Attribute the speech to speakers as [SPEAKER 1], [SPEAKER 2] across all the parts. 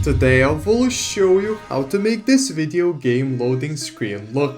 [SPEAKER 1] Today I will show you how to make this video game loading screen look.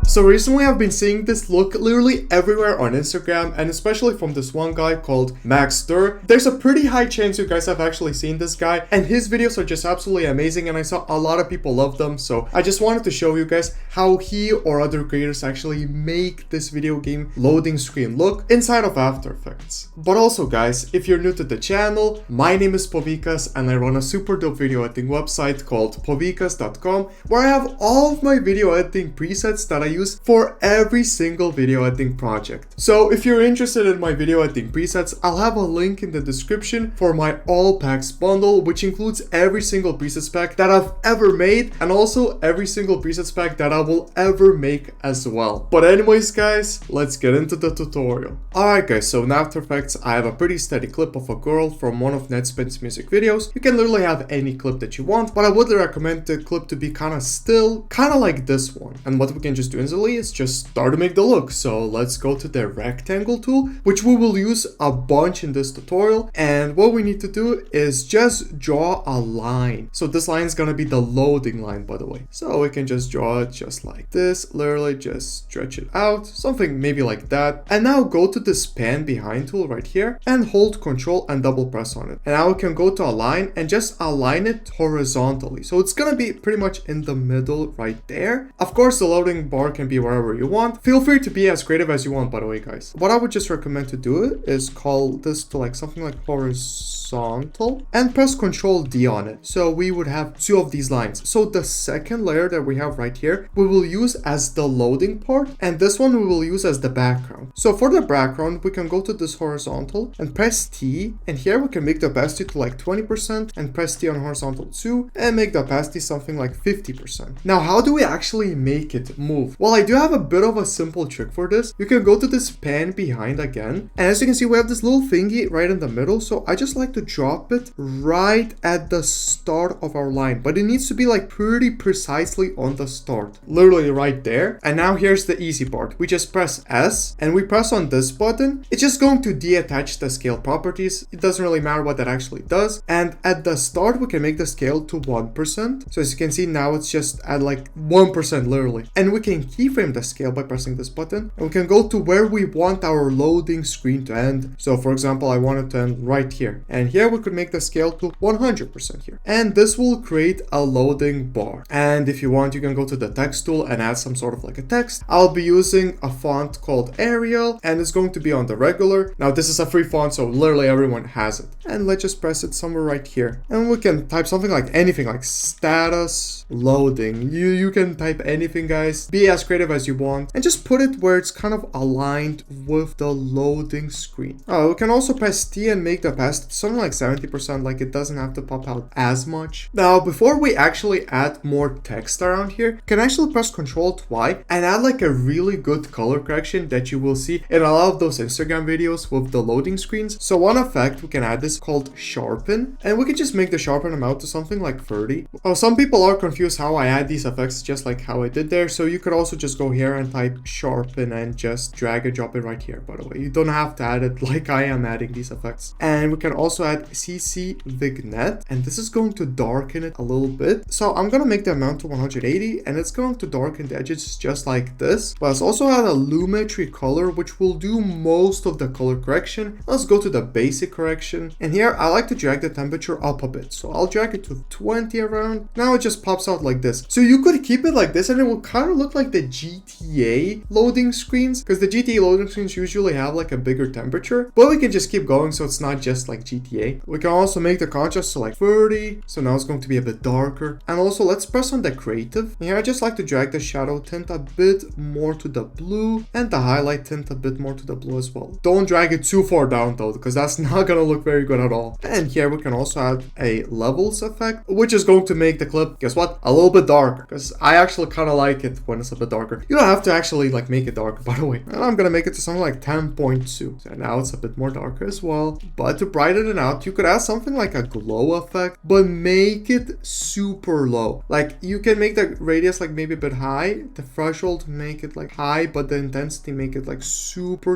[SPEAKER 1] So recently I've been seeing this look literally everywhere on Instagram, and especially from this one guy called Max Dur. There's a pretty high chance you guys have actually seen this guy, and his videos are just absolutely amazing, and I saw a lot of people love them. So I just wanted to show you guys how he or other creators actually make this video game loading screen look inside of After Effects. But also guys, if you're new to the channel, my name is Povikas and I run a super dope video editing website called povikas.com, where I have all of my video editing presets that I use for every single video editing project. So if you're interested in my video editing presets, I'll have a link in the description for my all packs bundle, which includes every single presets pack that I've ever made, and also every single presets pack that I will ever make as well. But anyways guys, let's get into the tutorial. Alright guys, so in After Effects I have a pretty steady clip of a girl from one of Netspin's music videos. You can literally have any clip that you want, but I would recommend the clip to be kind of still, kind of like this one. And what we can just do instantly is just start to make the look. So let's go to the rectangle tool, which we will use a bunch in this tutorial. And what we need to do is just draw a line. So this line is gonna be the loading line, by the way. So we can just draw it just like this, literally just stretch it out, something maybe like that. And now go to the span behind tool right here and hold Control and double press on it. And now we can go to align and just align it horizontally. So it's gonna be pretty much in the middle right there. Of course, the loading bar can be wherever you want. Feel free to be as creative as you want, by the way guys. What I would just recommend to do is call this to like something like horizontal and press Control D on it. So we would have two of these lines. So the second layer that we have right here, we will use as the loading part, and this one we will use as the background. So for the background, we can go to this horizontal and press T, and here we can make the opacity to like 20% and press T on horizontal too, and make the opacity something like 50%. Now how do we actually make it move? Well, I do have a bit of a simple trick for this. You can go to this pan behind again, and as you can see we have this little thingy right in the middle. So I just like to drop it right at the start of our line, but it needs to be like pretty precisely on the start, literally right there. And now here's the easy part. We just press S and we press on this button. It's just going to deattach the scale properties. It doesn't really matter what that actually does. And at the start we can make the scale to 1%. So as you can see now it's just at like 1% literally, and we can keyframe the scale by pressing this button, and we can go to where we want our loading screen to end. So for example, I want it to end right here, and here we could make the scale to 100% here, and this will create a loading bar. And if you want, you can go to the text tool and add some sort of like a text. I'll be using a font called Arial, and it's going to be on the regular. Now this is a free font, so literally everyone has it. And let's just press it somewhere right here, and we can type something like anything, like status loading. You can type anything guys, be as creative as you want, and just put it where it's kind of aligned with the loading screen. We can also press T and make the opacity something like 70%, like it doesn't have to pop out as much. Now before we actually add more text around here, you can actually press Ctrl Y and add like a really good color correction that you will see in a lot of those Instagram videos with the loading screens. So one effect we can add is called sharpen, and we can just make the sharpen amount to something like 30. Some people are confused how I add these effects just like how I did there, so you could also just go here and type sharpen and just drag and drop it right here. By the way, you don't have to add it like I am adding these effects. And we can also add CC vignette, and this is going to darken it a little bit. So I'm gonna make the amount to 180, and it's going to darken the edges just like this. But let's also add a lumetri color, which will do most of the color correction. Let's go to the basic correction, and here I like to drag the temperature up a bit, so I'll drag it to 20 around. Now it just pops out like this. So you could keep it like this and it will kind of look like the GTA loading screens, because the GTA loading screens usually have like a bigger temperature, but we can just keep going so it's not just like GTA. We can also make the contrast to like 30, so now it's going to be a bit darker. And also let's press on the creative. Here I just like to drag the shadow tint a bit more to the blue and the highlight tint a bit more to the blue as well. Don't drag it too far down though, because that's not gonna look very good at all. And here we can also add a levels effect, which is going to make the clip, guess what, a little bit darker, because I actually kind of like it when it's a bit darker. darker. You don't have to actually like make it darker, by the way. And I'm gonna make it to something like 10.2. So now it's a bit more darker as well. But to brighten it out, you could add something like a glow effect, but make it super low. Like you can make the radius like maybe a bit high, the threshold make it like high, but the intensity make it like super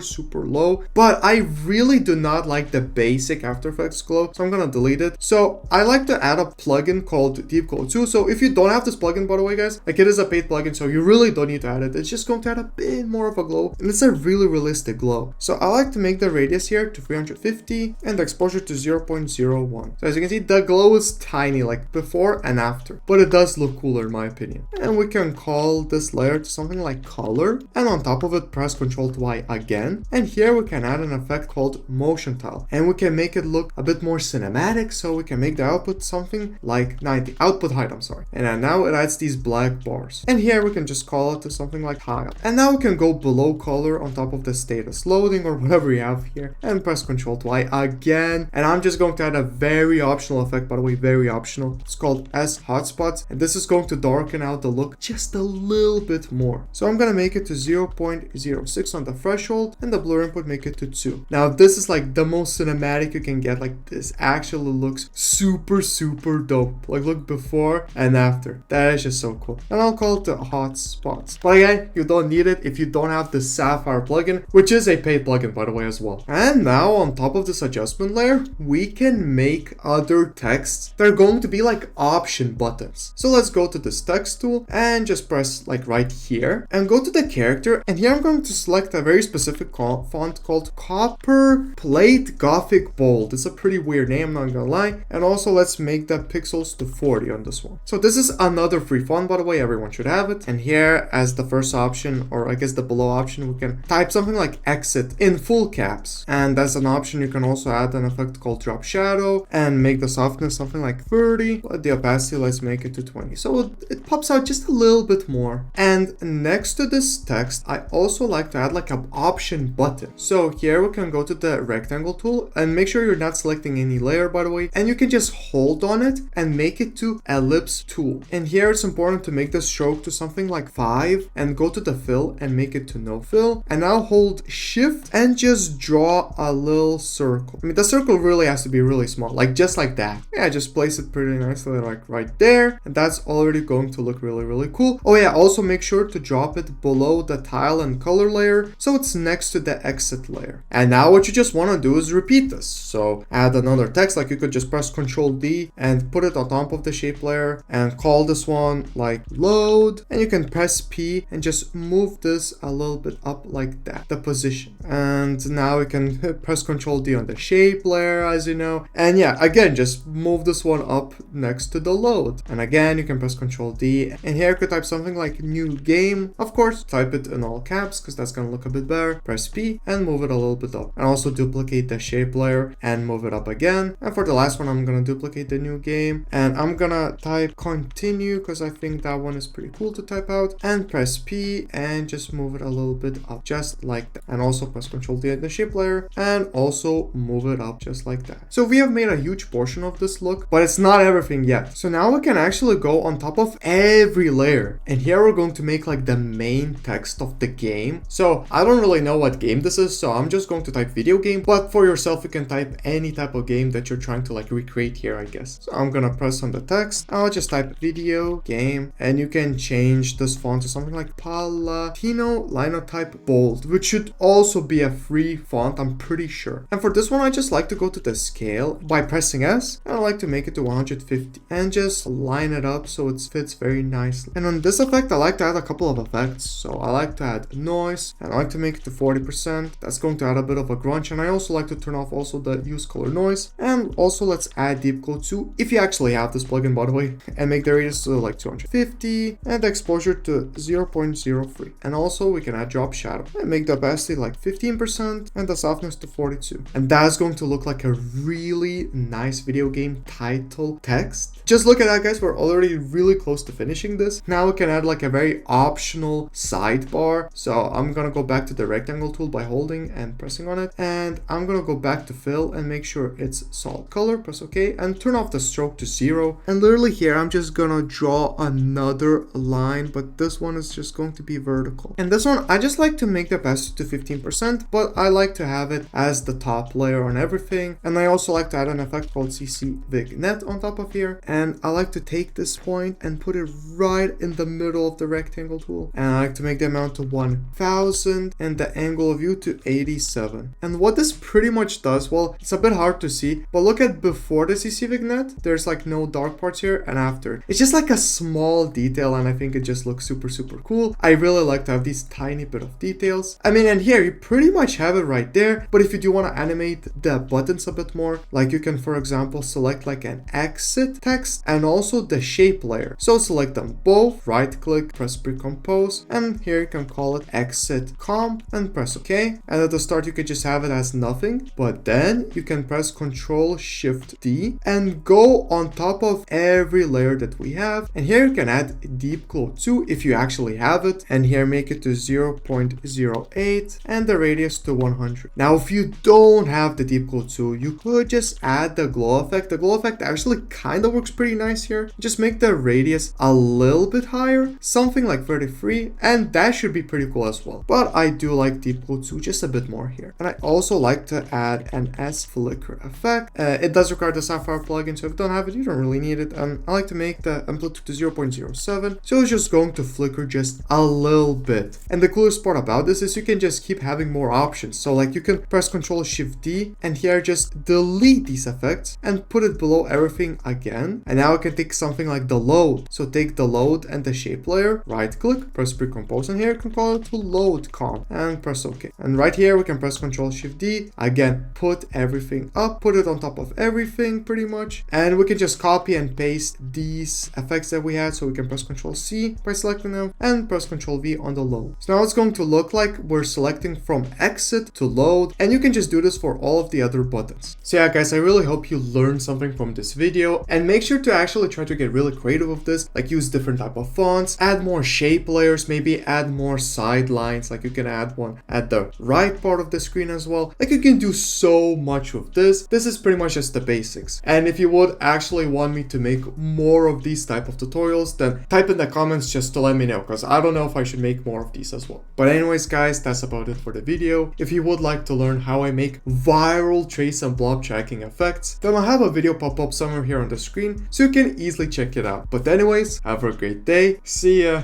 [SPEAKER 1] low. But I really do not like the basic After Effects glow, so I'm gonna delete it. So I like to add a plugin called Deep Glow 2. So if you don't have this plugin, by the way, guys, like it is a paid plugin, so you really don't need to add it. It's just going to add a bit more of a glow, and it's a really realistic glow. So I like to make the radius here to 350 and the exposure to 0.01. So as you can see, the glow is tiny, like before and after, but it does look cooler in my opinion. And we can call this layer to something like color, and on top of it, press Ctrl Y again. And here we can add an effect called motion tile, and we can make it look a bit more cinematic. So we can make the output something like 90, output height, I'm sorry. And then now it adds these black bars. And here we can just call it to something like tile. And now we can go below color on top of the status loading or whatever you have here and press Ctrl Y again. And I'm just going to add a very optional effect, by the way, very optional. It's called S hotspots, and this is going to darken out the look just a little bit more. So I'm gonna make it to 0.06 on the threshold and the blur input make it to 2. Now this is like the most cinematic you can get. Like this actually looks super dope. Like look before and after. That is just so cool. And I'll call it the hotspots. But again, you don't need it if you don't have the Sapphire plugin, which is a paid plugin, by the way, as well. And now on top of this adjustment layer, we can make other texts that are going to be like option buttons. So let's go to this text tool and just press like right here and go to the character. And here I'm going to select a very specific font called Copper Plate Gothic Bold. It's a pretty weird name, I'm not gonna lie. And also let's make the pixels to 40 on this one. So this is another free font, by the way, everyone should have it. And here as the first option, or I guess the below option, we can type something like exit in full caps. And as an option, you can also add an effect called drop shadow and make the softness something like 30. But the opacity, let's make it to 20. So it pops out just a little bit more. And next to this text, I also like to add like an option button. So here we can go to the rectangle tool and make sure you're not selecting any layer, by the way. And you can just hold on it and make it to ellipse tool. And here it's important to make the stroke to something like 5 and go to the fill and make it to no fill. And now hold shift and just draw a little circle. I mean, the circle really has to be really small, like just like that. Yeah, just place it pretty nicely like right there. And that's already going to look really cool. Oh yeah, also make sure to drop it below the tile and color layer so it's next to the exit layer. And now what you just want to do is repeat this. So add another text, like you could just press Ctrl D and put it on top of the shape layer and call this one like load. And you can press P and just move this a little bit up like that, the position. And now we can press Ctrl D on the shape layer, as you know. And yeah, again, just move this one up next to the load. And again, you can press Ctrl D. And here you could type something like new game. Of course, type it in all caps because that's going to look a bit better. Press P and move it a little bit up. And also duplicate the shape layer and move it up again. And for the last one, I'm going to duplicate the new game. And I'm going to type continue because I think that one is pretty cool to type out. And press P and just move it a little bit up, just like that. And also press Ctrl D in the shape layer and also move it up just like that. So we have made a huge portion of this look, but it's not everything yet. So now we can actually go on top of every layer. And here we're going to make like the main text of the game. So I don't really know what game this is, so I'm just going to type video game, but for yourself, you can type any type of game that you're trying to like recreate here, I guess. So I'm gonna press on the text. I'll just type video game, and you can change this font to something like Palatino Linotype Bold, which should also be a free font, I'm pretty sure. And for this one, I just like to go to the scale by pressing S, and I like to make it to 150 and just line it up so it fits very nicely. And on this effect, I like to add a couple of effects. So I like to add noise, and I like to make it to 40%. That's going to add a bit of a grunge, and I also like to turn off also the use color noise. And also let's add Deep Glow 2, if you actually have this plugin, by the way, and make the radius to like 250 and the exposure to 0.03. And also we can add drop shadow and make the opacity like 15% and the softness to 42. And that's going to look like a really nice video game title text. Just look at that, guys. We're already really close to finishing this. Now we can add like a very optional sidebar. So I'm gonna go back to the rectangle tool by holding and pressing on it, and I'm gonna go back to fill and make sure it's solid color. Press OK and turn off the stroke to 0. And literally here I'm just gonna draw another line, but this one is just going to be vertical. And this one, I just like to make the opacity to 15%, but I like to have it as the top layer on everything. And I also like to add an effect called CC Vignette on top of here. And I like to take this point and put it right in the middle of the rectangle tool. And I like to make the amount to 1000 and the angle of view to 87. And what this pretty much does, well, it's a bit hard to see, but look at before the CC Vignette, there's like no dark parts here, and after. It's just like a small detail, and I think it just looks super cool. I really like to have these tiny bit of details. I mean, and here you pretty much have it right there, but if you do want to animate the buttons a bit more, like you can, for example, select like an exit text and also the shape layer. So select them both, right click, press pre-compose, and here you can call it exit comp and press OK. And at the start you could just have it as nothing, but then you can press Ctrl Shift D and go on top of every layer that we have. And here you can add deep glow 2 if you actually have it, and here make it to 0.08 and the radius to 100. Now if you don't have the deep glow 2, you could just add the glow effect. The glow effect actually kind of works pretty nice here. Just make the radius a little bit higher, something like 33, and that should be pretty cool as well. But I do like deep glow 2 just a bit more here. And I also like to add an S flicker effect. It does require the Sapphire plugin, so if you don't have it, you don't really need it. I like to make the amplitude to 0.07, so it's just going to flicker just a little bit. And the coolest part about this is you can just keep having more options. So like you can press Ctrl Shift D and here just delete these effects and put it below everything again. And now I can take something like the load. So take the load and the shape layer, right click, press pre-compose, and here you can call it to load comp and press OK. And right here we can press Ctrl Shift D, again put everything up, put it on top of everything pretty much, and we can just copy and paste these effects that we had. So we can press Ctrl C by selecting them and press Ctrl V on the load. So now it's going to look like we're selecting from exit to load, and you can just do this for all of the other buttons. So yeah guys, I really hope you learned something from this video, and make sure to actually try to get really creative with this, like use different type of fonts, add more shape layers, maybe add more sidelines, like you can add one at the right part of the screen as well. Like you can do so much with this. This is pretty much just the basics. And if you would actually want me to make more of these type of tutorials, then type in the comments just to let me know, because I don't know if I should make more of these as well. But anyways guys, that's about it for the video. If you would like to learn how I make viral trace and blob tracking effects, then I'll have a video pop up somewhere here on the screen so you can easily check it out. But anyways, have a great day. See ya.